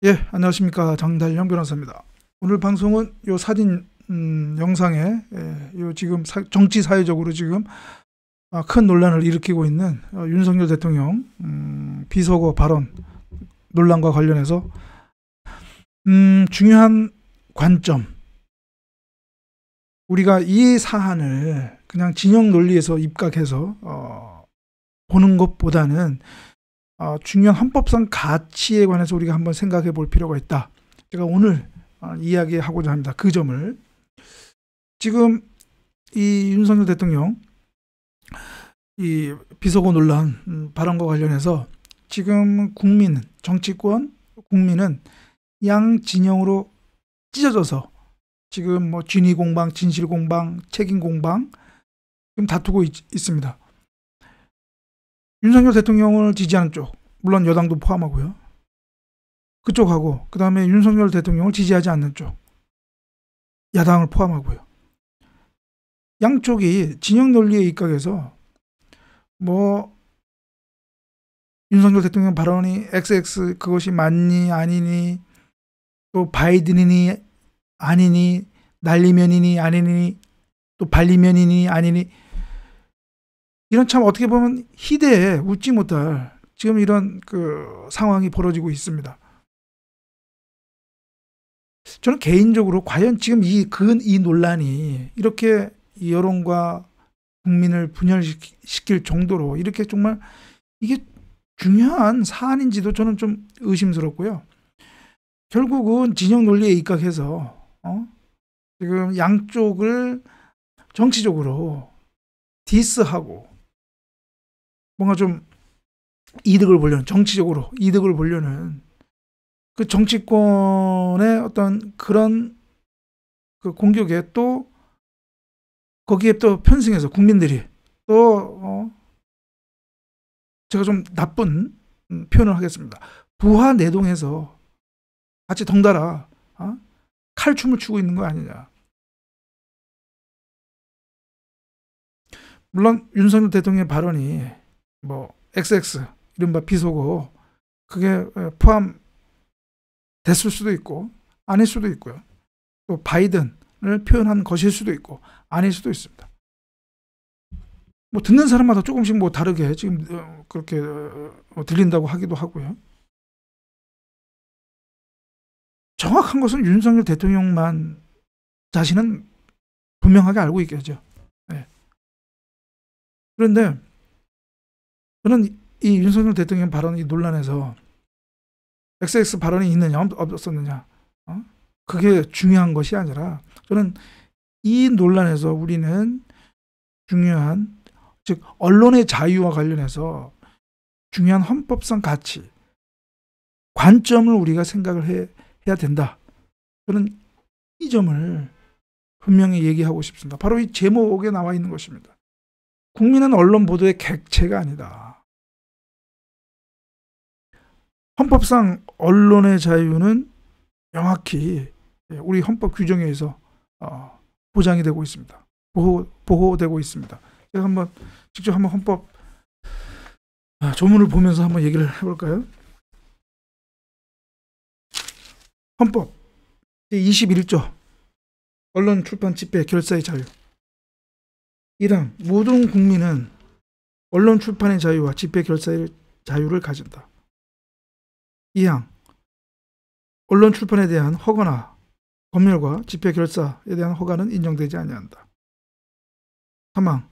예, 안녕하십니까. 장달령 변호사입니다. 오늘 방송은 요 사진 영상에 요 지금 정치 사회적으로 지금 큰 논란을 일으키고 있는 윤석열 대통령 비속어 발언 논란과 관련해서 중요한 관점, 우리가 이 사안을 그냥 진영 논리에서 입각해서 보는 것보다는 중요한 헌법상 가치에 관해서 우리가 한번 생각해 볼 필요가 있다. 제가 오늘 이야기하고자 합니다. 그 점을. 지금 이 윤석열 대통령 이 비속어 논란 발언과 관련해서 지금 국민, 정치권, 국민은 양 진영으로 찢어져서 지금 뭐 진위 공방, 진실 공방, 책임 공방 지금 다투고 있습니다. 윤석열 대통령을 지지하는 쪽, 물론 여당도 포함하고요. 그쪽하고 그 다음에 윤석열 대통령을 지지하지 않는 쪽, 야당을 포함하고요. 양쪽이 진영 논리에 입각해서 뭐 윤석열 대통령 발언이 XX 그것이 맞니 아니니, 또 바이든이니 아니니, 날리면이니 아니니, 또 발리면이니 아니니, 이런 참 어떻게 보면 희대에 웃지 못할 지금 이런 그 상황이 벌어지고 있습니다. 저는 개인적으로 과연 지금 이 논란이 이렇게 여론과 국민을 분열시킬 정도로 이렇게 정말 이게 중요한 사안인지도 저는 좀 의심스럽고요. 결국은 진영 논리에 입각해서 지금 양쪽을 정치적으로 디스하고 뭔가 좀 이득을 보려는, 정치적으로 이득을 보려는 그 정치권의 어떤 그런 그 공격에 또 거기에 또 편승해서 국민들이 또 제가 좀 나쁜 표현을 하겠습니다. 부하 내동해서 같이 덩달아 칼춤을 추고 있는 거 아니냐. 물론 윤석열 대통령의 발언이 뭐 XX 이른바 비속어 그게 포함됐을 수도 있고 아닐 수도 있고요. 또 바이든을 표현한 것일 수도 있고 아닐 수도 있습니다. 뭐 듣는 사람마다 조금씩 뭐 다르게 지금 그렇게 들린다고 하기도 하고요. 정확한 것은 윤석열 대통령만 자신은 분명하게 알고 있겠죠. 네. 그런데 저는 이 윤석열 대통령 발언 이 논란에서 XX 발언이 있느냐 없었느냐 그게 중요한 것이 아니라, 저는 이 논란에서 우리는 중요한, 즉 언론의 자유와 관련해서 중요한 헌법상 가치, 관점을 우리가 생각을 해야 된다. 저는 이 점을 분명히 얘기하고 싶습니다. 바로 이 제목에 나와 있는 것입니다. 국민은 언론 보도의 객체가 아니다. 헌법상 언론의 자유는 명확히 우리 헌법 규정에 의해서 보장이 되고 있습니다. 보호되고 있습니다. 제가 직접 한번 헌법 조문을 보면서 한번 얘기를 해볼까요? 헌법 제21조 언론, 출판, 집회, 결사의 자유. 1항 모든 국민은 언론, 출판의 자유와 집회, 결사의 자유를 가진다. 2항 언론, 출판에 대한 허가나 검열과 집회, 결사에 대한 허가는 인정되지 아니한다. 3항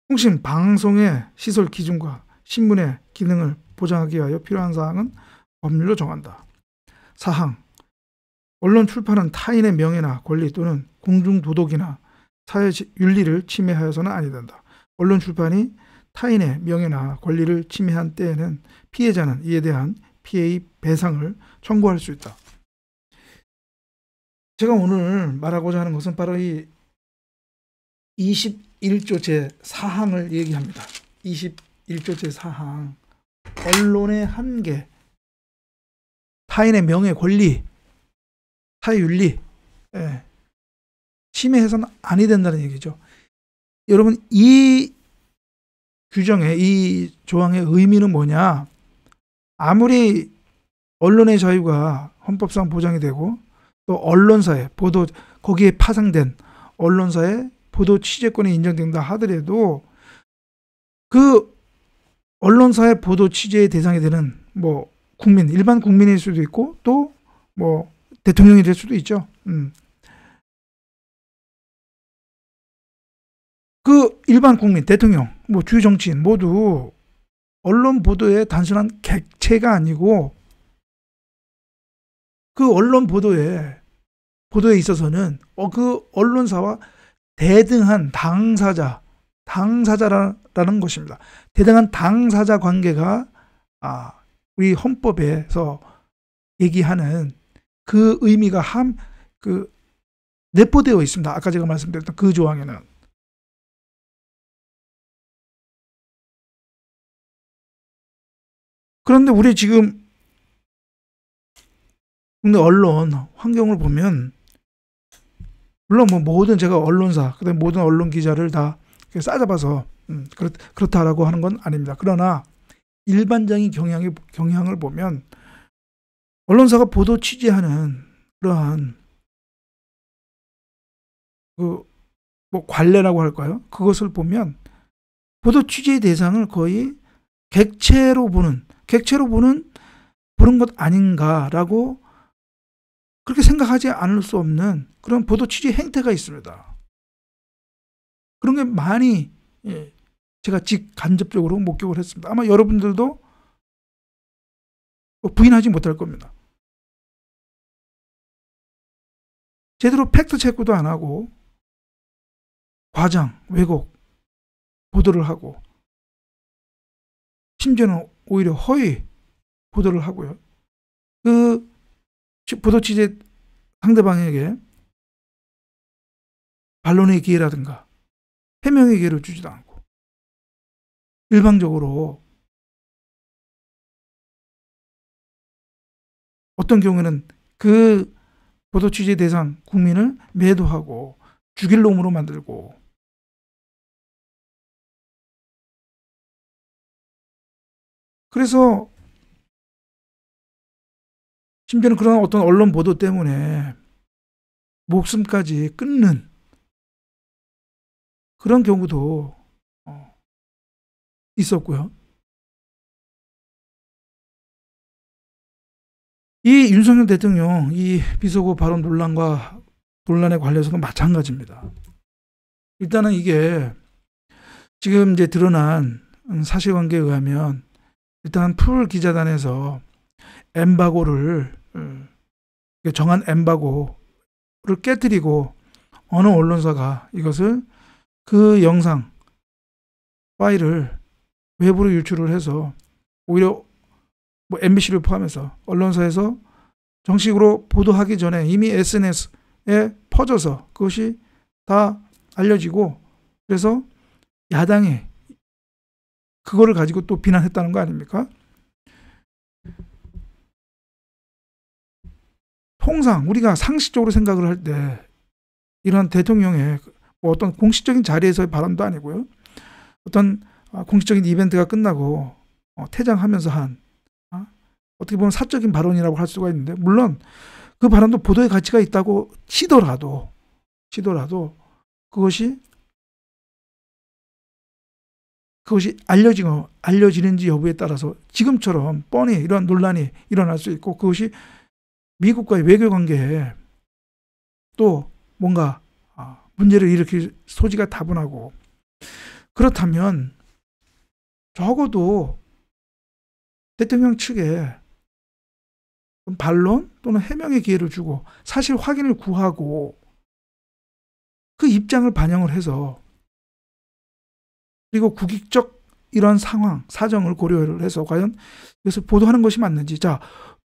통신, 방송의 시설 기준과 신문의 기능을 보장하기 위하여 필요한 사항은 법률로 정한다. 4항 언론, 출판은 타인의 명예나 권리 또는 공중도덕이나 사회 윤리를 침해하여서는 아니 된다. 언론, 출판이 타인의 명예나 권리를 침해한 때에는 피해자는 이에 대한 피해의 배상을 청구할 수 있다. 제가 오늘 말하고자 하는 것은 바로 이 21조 제4항을 얘기합니다. 21조 제4항 언론의 한계, 타인의 명예, 권리, 사회윤리 침해해서는 아니 된다는 얘기죠. 여러분, 이 규정의 이 조항의 의미는 뭐냐? 아무리 언론의 자유가 헌법상 보장이 되고 또 언론사의 보도 거기에 파생된 언론사의 보도 취재권이 인정된다 하더라도 그 언론사의 보도 취재의 대상이 되는 뭐 국민, 일반 국민일 수도 있고 또 뭐 대통령이 될 수도 있죠. 그 일반 국민, 대통령, 뭐 주요 정치인 모두 언론 보도의 단순한 객체가 아니고 그 언론 보도에 있어서는 그 언론사와 대등한 당사자라는 것입니다. 대등한 당사자 관계가 우리 헌법에서 얘기하는 그 의미가 내포되어 있습니다. 아까 제가 말씀드렸던 그 조항에는. 그런데 우리 지금 국내 언론 환경을 보면 물론 뭐 모든 제가 언론사 그다음에 모든 언론 기자를 다 싸잡아서 그렇다라고 하는 건 아닙니다. 그러나 일반적인 경향을 보면 언론사가 보도 취재하는 그러한 뭐 관례라고 할까요? 그것을 보면 보도 취재의 대상을 거의 객체로 보는 것 아닌가라고 그렇게 생각하지 않을 수 없는 그런 보도 취재 행태가 있습니다. 그런 게 많이 제가 직간접적으로 목격을 했습니다. 아마 여러분들도 부인하지 못할 겁니다. 제대로 팩트 체크도 안 하고 과장, 왜곡 보도를 하고 심지어는 오히려 허위 보도를 하고요. 그 보도 취재 상대방에게 반론의 기회라든가 해명의 기회를 주지도 않고 일방적으로 어떤 경우에는 그 보도 취재 대상 국민을 매도하고 죽일 놈으로 만들고 그래서 심지어는 그런 어떤 언론 보도 때문에 목숨까지 끊는 그런 경우도 있었고요. 이 윤석열 대통령 이 비속어 발언 논란에 관련해서도 마찬가지입니다. 일단은 이게 지금 이제 드러난 사실관계에 의하면 일단 풀 기자단에서 정한 엠바고를 깨뜨리고 어느 언론사가 이것을 그 영상 파일을 외부로 유출을 해서 오히려 뭐 MBC를 포함해서 언론사에서 정식으로 보도하기 전에 이미 SNS에 퍼져서 그것이 다 알려지고 그래서 야당이 그거를 가지고 또 비난했다는 거 아닙니까? 통상 우리가 상식적으로 생각을 할 때 이런 대통령의 뭐 어떤 공식적인 자리에서의 발언도 아니고요. 어떤 공식적인 이벤트가 끝나고 퇴장하면서 한 어떻게 보면 사적인 발언이라고 할 수가 있는데 물론 그 발언도 보도의 가치가 있다고 치더라도 그것이 알려지는지 여부에 따라서 지금처럼 뻔히 이런 논란이 일어날 수 있고 그것이 미국과의 외교 관계에 또 뭔가 문제를 일으킬 소지가 다분하고 그렇다면 적어도 대통령 측에 반론 또는 해명의 기회를 주고 사실 확인을 구하고 그 입장을 반영을 해서 그리고 국익적 이런 상황, 사정을 고려를 해서 과연 이것을 보도하는 것이 맞는지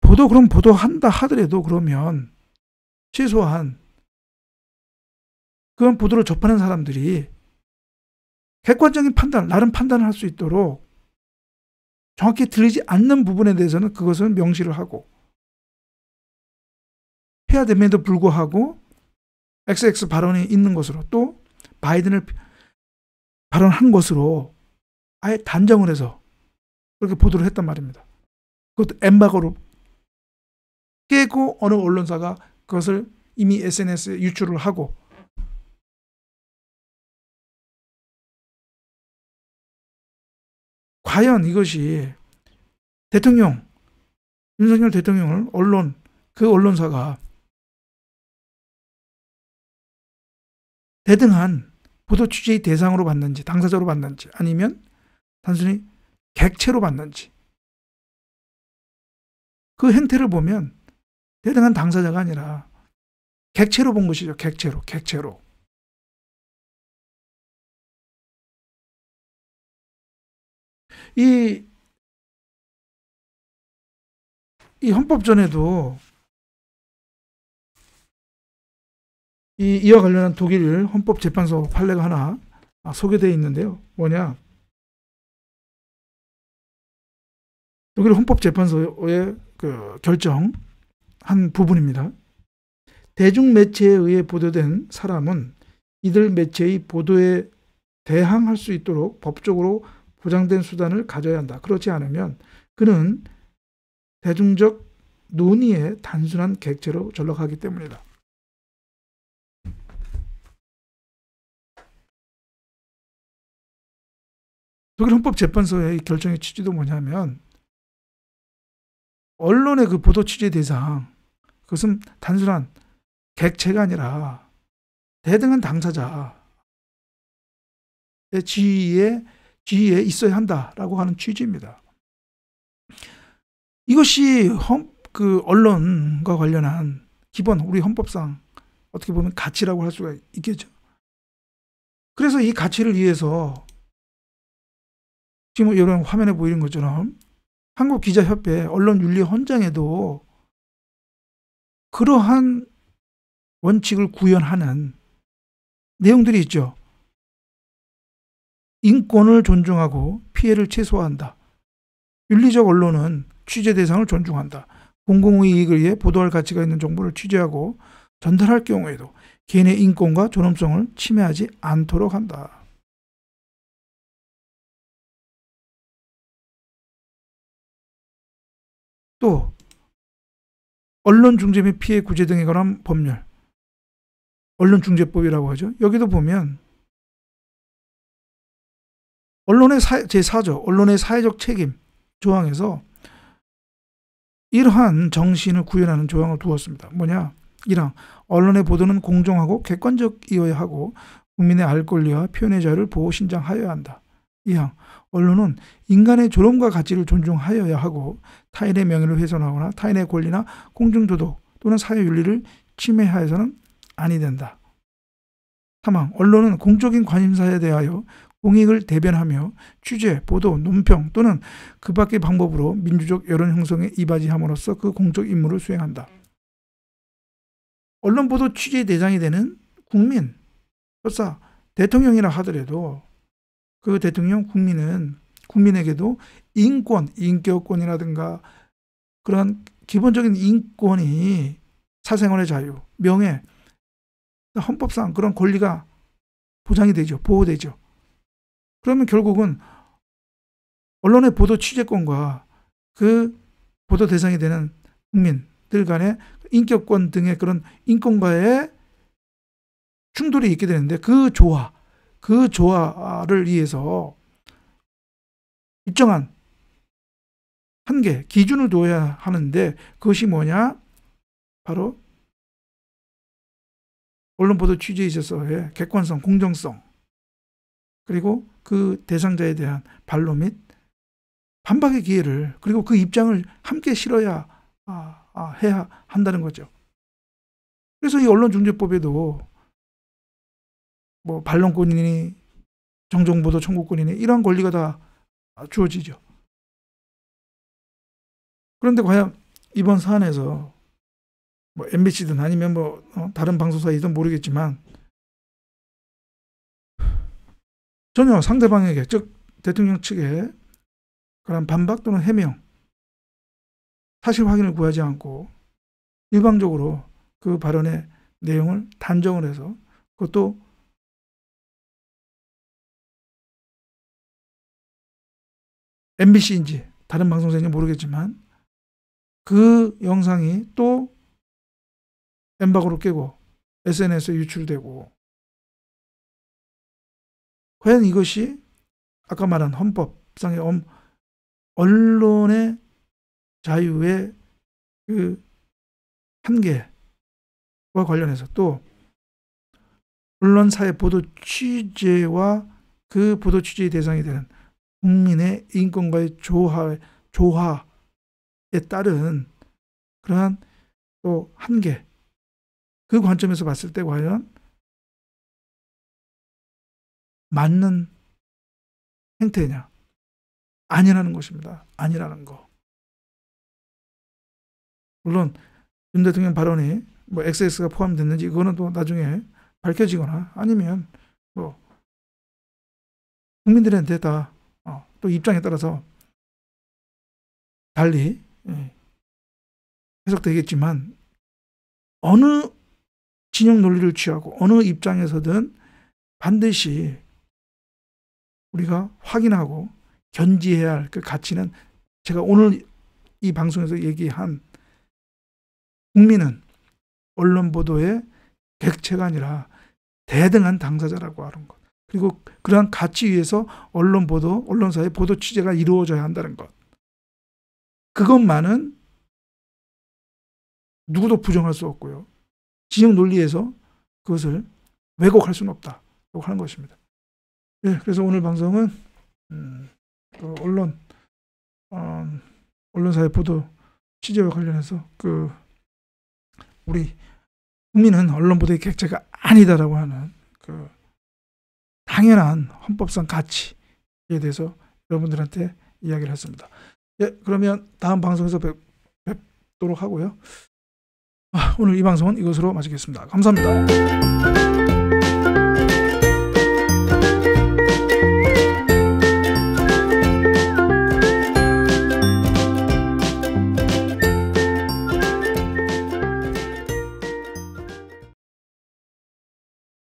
그럼 보도한다 하더라도 그러면 최소한 그런 보도를 접하는 사람들이 객관적인 나름 판단을 할 수 있도록 정확히 들리지 않는 부분에 대해서는 그것을 명시를 하고 해야 됨에도 불구하고 XX 발언이 있는 것으로 또 바이든을 발언한 것으로 아예 단정을 해서 그렇게 보도를 했단 말입니다. 그것도 엠바고로 깨고 어느 언론사가 그것을 이미 SNS에 유출을 하고 과연 이것이 대통령, 윤석열 대통령을 그 언론사가 대등한 보도 취재의 대상으로 봤는지, 당사자로 봤는지, 아니면 단순히 객체로 봤는지, 그 행태를 보면 대등한 당사자가 아니라 객체로 본 것이죠. 객체로. 이 헌법전에도 이와 관련한 독일 헌법재판소 판례가 하나 소개되어 있는데요. 뭐냐? 독일 헌법재판소의 그 결정 한 부분입니다. 대중매체에 의해 보도된 사람은 이들 매체의 보도에 대항할 수 있도록 법적으로 보장된 수단을 가져야 한다. 그렇지 않으면 그는 대중적 논의의 단순한 객체로 전락하기 때문이다. 독일 헌법재판소의 결정의 취지도 뭐냐면 언론의 그 보도 취재 대상, 그것은 단순한 객체가 아니라 대등한 당사자의 지위에 있어야 한다라고 하는 취지입니다. 이것이 그 언론과 관련한 기본 우리 헌법상 어떻게 보면 가치라고 할 수가 있겠죠. 그래서 이 가치를 위해서 지금 여러분 화면에 보이는 것처럼 한국기자협회 언론윤리헌장에도 그러한 원칙을 구현하는 내용들이 있죠. 인권을 존중하고 피해를 최소화한다. 윤리적 언론은 취재 대상을 존중한다. 공공의 이익을 위해 보도할 가치가 있는 정보를 취재하고 전달할 경우에도 개인의 인권과 존엄성을 침해하지 않도록 한다. 또 언론중재 및 피해 구제 등에 관한 법률, 언론중재법이라고 하죠. 여기도 보면 언론의 제4조 언론의 사회적 책임 조항에서 이러한 정신을 구현하는 조항을 두었습니다. 뭐냐? 1항 언론의 보도는 공정하고 객관적이어야 하고 국민의 알 권리와 표현의 자유를 보호 신장하여야 한다. 2항 언론은 인간의 존엄과 가치를 존중하여야 하고 타인의 명예를 훼손하거나 타인의 권리나 공중도덕 또는 사회윤리를 침해하여서는 아니 된다. 3항 언론은 공적인 관심사에 대하여 공익을 대변하며 취재, 보도, 논평 또는 그 밖의 방법으로 민주적 여론 형성에 이바지함으로써 그 공적 임무를 수행한다. 언론 보도 취재 대상이 되는 국민, 설사 대통령이라 하더라도 그 대통령 국민에게도 인권, 인격권이라든가 그런 기본적인 인권이 사생활의 자유, 명예, 헌법상 그런 권리가 보장이 되죠. 보호되죠. 그러면 결국은 언론의 보도 취재권과 그 보도 대상이 되는 국민들 간의 인격권 등의 그런 인권과의 충돌이 있게 되는데 그 조화를 위해서 일정한 한계, 기준을 둬야 하는데 그것이 뭐냐? 바로 언론 보도 취재에 있어서의 객관성, 공정성, 그리고 그 대상자에 대한 반론 및 반박의 기회를, 그리고 그 입장을 함께 실어야 해야 한다는 거죠. 그래서 이 언론중재법에도 뭐 반론권이니 정정보도 청구권이니 이러한 권리가 다 주어지죠. 그런데 과연 이번 사안에서 뭐 MBC든 아니면 뭐 다른 방송사이든 모르겠지만 전혀 상대방에게, 즉 대통령 측에 그런 반박 또는 해명, 사실 확인을 구하지 않고 일방적으로 그 발언의 내용을 단정을 해서, 그것도 MBC인지 다른 방송사인지 모르겠지만 그 영상이 또 엠바고로 깨고 SNS에 유출되고, 과연 이것이 아까 말한 헌법상의 언론의 자유의 그 한계와 관련해서, 또 언론사의 보도 취재와 그 보도 취재의 대상이 되는 국민의 인권과의 조화에 따른 그러한 또 한계, 그 관점에서 봤을 때 과연 맞는 행태냐? 아니라는 것입니다. 아니라는 거. 물론 윤 대통령 발언이 뭐 XX가 포함됐는지 이거는 또 나중에 밝혀지거나 아니면 뭐 국민들한테 다 또 입장에 따라서 달리 해석되겠지만, 어느 진영 논리를 취하고 어느 입장에서든 반드시 우리가 확인하고 견지해야 할 그 가치는, 제가 오늘 이 방송에서 얘기한 국민은 언론 보도의 객체가 아니라 대등한 당사자라고 하는 것, 그리고 그러한 가치 위에서 언론 보도, 언론사의 보도 취재가 이루어져야 한다는 것, 그것만은 누구도 부정할 수 없고요. 진영 논리에서 그것을 왜곡할 수는 없다고 하는 것입니다. 네, 그래서 오늘 방송은 그 언론사의 보도 취재와 관련해서 우리 국민은 언론 보도의 객체가 아니다라고 하는 그 당연한 헌법상 가치에 대해서 여러분들한테 이야기를 했습니다. 예, 그러면 다음 방송에서 뵙도록 하고요. 오늘 이 방송은 이것으로 마치겠습니다. 감사합니다.